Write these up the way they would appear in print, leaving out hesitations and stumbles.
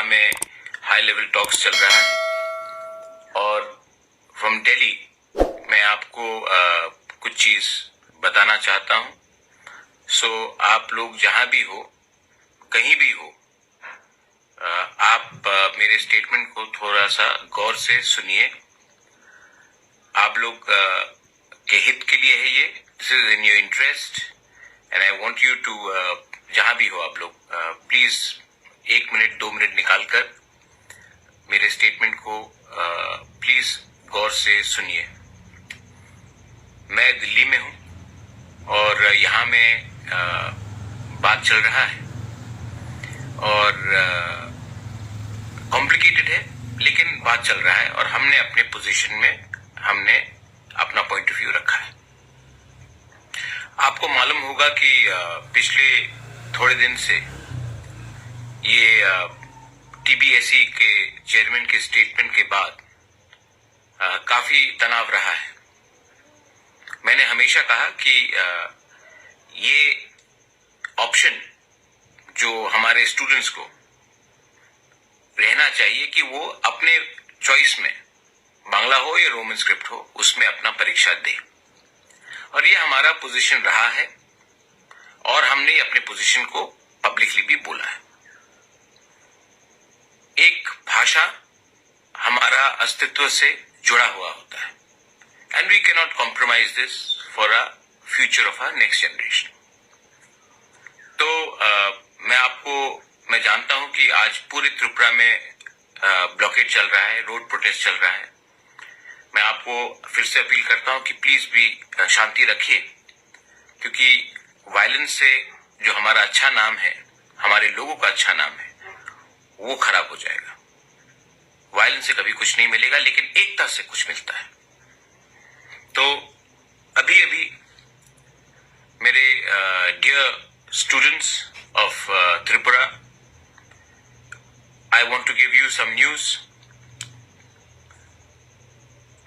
जहां में high level talks चल रहा है और फ्रॉम दिल्ली मैं आपको कुछ चीज बताना चाहता हूं। सो आप लोग जहां भी हो, कहीं भी हो, आप मेरे स्टेटमेंट को थोड़ा सा गौर से सुनिए। आप लोग के हित के लिए है ये। This is in your interest and I want you to, जहां भी हो आप लोग, प्लीज 1 मिनट 2 मिनट निकालकर मेरे स्टेटमेंट को प्लीज गौर से सुनिए। मैं दिल्ली में हूं और यहाँ में बात चल रहा है और कॉम्प्लिकेटेड है, लेकिन बात चल रहा है और हमने अपने पोजीशन में हमने अपना पॉइंट ऑफ व्यू रखा है। आपको मालूम होगा कि पिछले थोड़े दिन से ये टीबीएसई के चेयरमैन के स्टेटमेंट के बाद काफी तनाव रहा है। मैंने हमेशा कहा कि ये ऑप्शन जो हमारे स्टूडेंट्स को रहना चाहिए कि वो अपने चॉइस में, बांग्ला हो या रोमन स्क्रिप्ट हो, उसमें अपना परीक्षा दे। और ये हमारा पोजीशन रहा है और हमने अपने पोजीशन को पब्लिकली भी बोला है। एक भाषा हमारा अस्तित्व से जुड़ा हुआ होता है and we can not compromise this for a future of our next generation. तो मैं जानता हूं कि आज पूरे त्रिपुरा में ब्लॉकेट चल रहा है, रोड प्रोटेस्ट चल रहा है। मैं आपको फिर से अपील करता हूं कि प्लीज भी शांति रखिए, क्योंकि वायलेंस से जो हमारा अच्छा नाम है, हमारे लोगों का अच्छा नाम है, वो खराब हो जाएगा। वायलेंस से कभी कुछ नहीं मिलेगा, लेकिन एकता से कुछ मिलता है। तो अभी अभी मेरे dear students of Tripura, I want to give you some news.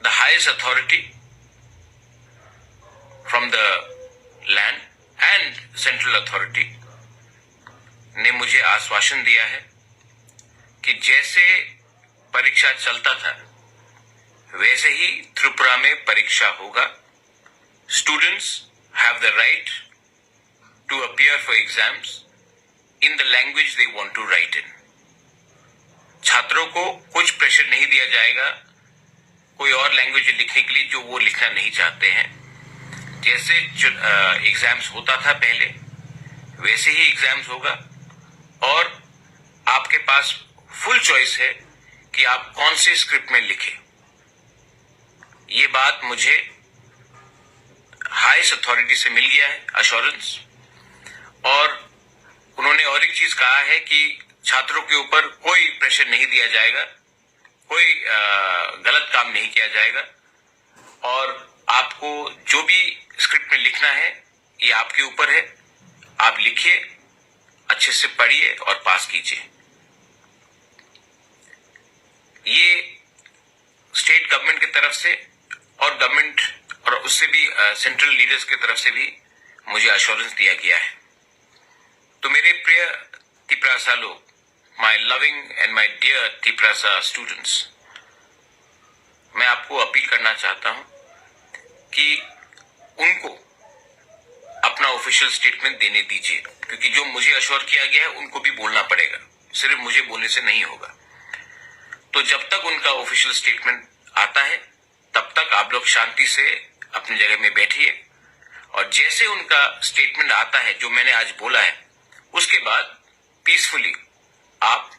The highest authority from the land and central authority ने मुझे आश्वासन दिया है कि जैसे परीक्षा चलता था वैसे ही त्रिपुरा में परीक्षा होगा। Students have the right to appear for exams in the language they want to write in. छात्रों को कुछ प्रेशर नहीं दिया जाएगा कोई और लैंग्वेज लिखने के लिए जो वो लिखना नहीं चाहते हैं। जैसे एग्जाम्स होता था पहले, वैसे ही एग्जाम्स होगा और आपके पास फुल चॉइस है कि आप कौन से स्क्रिप्ट में लिखें। ये बात मुझे हाईएस्ट अथॉरिटी से मिल गया है, अश्योरेंस। और उन्होंने और एक चीज कहा है कि छात्रों के ऊपर कोई प्रेशर नहीं दिया जाएगा, कोई गलत काम नहीं किया जाएगा और आपको जो भी स्क्रिप्ट में लिखना है ये आपके ऊपर है। आप लिखिए, अच्छे से पढ़िए और पास कीजिए। ये स्टेट गवर्नमेंट की तरफ से और गवर्नमेंट और उससे भी सेंट्रल लीडर्स की तरफ से भी मुझे अश्योरेंस दिया गया है। तो मेरे प्रिय तिपरासा लोग, my loving and my dear Tiprasa students, मैं आपको अपील करना चाहता हूं कि उनको अपना ऑफिशियल स्टेटमेंट देने दीजिए, क्योंकि जो मुझे अश्योर किया गया है उनको भी बोलना पड़ेगा, सिर्फ मुझे बोलने से नहीं होगा। तो जब तक उनका ऑफिशियल स्टेटमेंट आता है तब तक आप लोग शांति से अपनी जगह में बैठिए और जैसे उनका स्टेटमेंट आता है जो मैंने आज बोला है, उसके बाद पीसफुली आप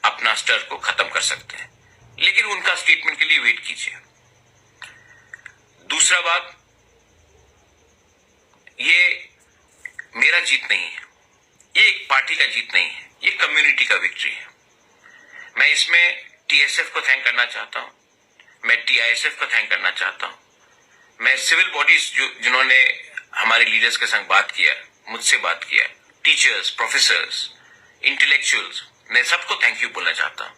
अपना स्टर को खत्म कर सकते हैं, लेकिन उनका स्टेटमेंट के लिए वेट कीजिए। दूसरा बात, ये मेरा जीत नहीं है, ये एक पार्टी का जीत नहीं है, ये कम्युनिटी का विक्ट्री है। मैं इसमें टीएसएफ को थैंक करना चाहता हूं, मैं टीआईएसएफ को थैंक करना चाहता हूं, मैं सिविल बॉडीज जिन्होंने हमारे लीडर्स के संग बात किया, मुझसे बात किया, टीचर्स, प्रोफेसर्स, इंटेलेक्चुअल्स, मैं सबको थैंक यू बोलना चाहता हूं।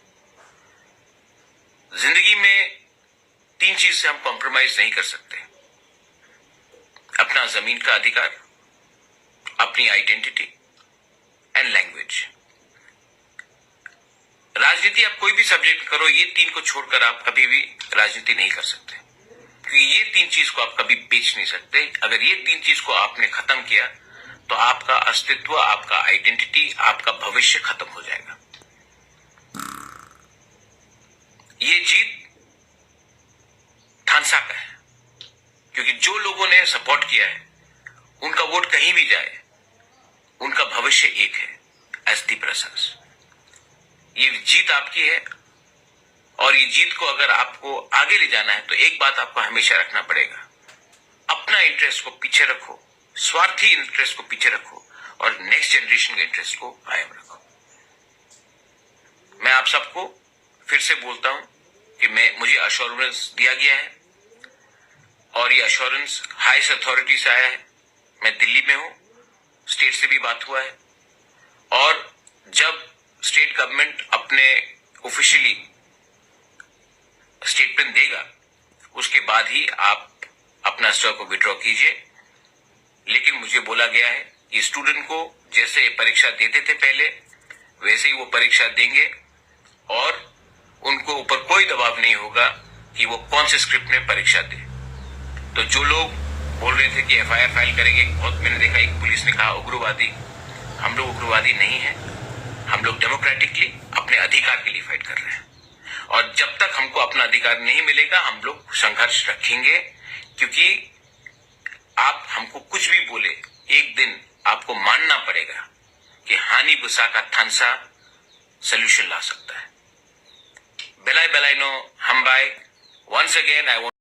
जिंदगी में 3 चीज से हम कॉम्प्रोमाइज नहीं कर सकते: अपना जमीन का अधिकार, अपनी आइडेंटिटी एंड लैंग्वेज। राजनीति आप कोई भी सब्जेक्ट करो, ये 3 को छोड़कर आप कभी भी राजनीति नहीं कर सकते, क्योंकि ये 3 चीज को आप कभी बेच नहीं सकते। अगर ये 3 चीज को आपने खत्म किया तो आपका अस्तित्व, आपका आइडेंटिटी, आपका भविष्य खत्म हो जाएगा। ये जीत थानसा का है, क्योंकि जो लोगों ने सपोर्ट किया है उनका वोट कहीं भी जाए, उनका भविष्य एक है, एसटी प्रसाद। ये जीत आपकी है, और ये जीत को अगर आपको आगे ले जाना है तो एक बात आपको हमेशा रखना पड़ेगा, अपना इंटरेस्ट को पीछे रखो, स्वार्थी इंटरेस्ट को पीछे रखो, और नेक्स्ट जनरेशन के इंटरेस्ट को कायम रखो। मैं आप सबको फिर से बोलता हूं कि मुझे अश्योरेंस दिया गया है, और ये अश्योरेंस हाईएस्ट अथॉरिटी से आया है। मैं दिल्ली में हूं, स्टेट से भी बात हुआ है, और जब स्टेट गवर्नमेंट अपने ऑफिशियली स्टेटमेंट देगा उसके बाद ही आप अपना स्टॉक को विड्रॉ कीजिए। लेकिन मुझे बोला गया है कि स्टूडेंट को जैसे परीक्षा देते थे पहले, वैसे ही वो परीक्षा देंगे, और उनको ऊपर कोई दबाव नहीं होगा कि वो कौन से स्क्रिप्ट में परीक्षा दे। तो जो लोग बोल रहे थे कि एफआईआर फाइल करेंगे, बहुत मैंने देखा एक पुलिस ने कहा उग्रवादी, हम लोग उग्रवादी नहीं है, हम लोग डेमोक्रेटिकली अपने अधिकार के लिए फाइट कर रहे हैं, और जब तक हमको अपना अधिकार नहीं मिलेगा हम लोग संघर्ष रखेंगे। क्योंकि आप हमको कुछ भी बोले, एक दिन आपको मानना पड़ेगा कि हानि बुसा का थानसा सोल्यूशन ला सकता है। बेलाई बेलाई नो हम बाय। वंस अगेन आई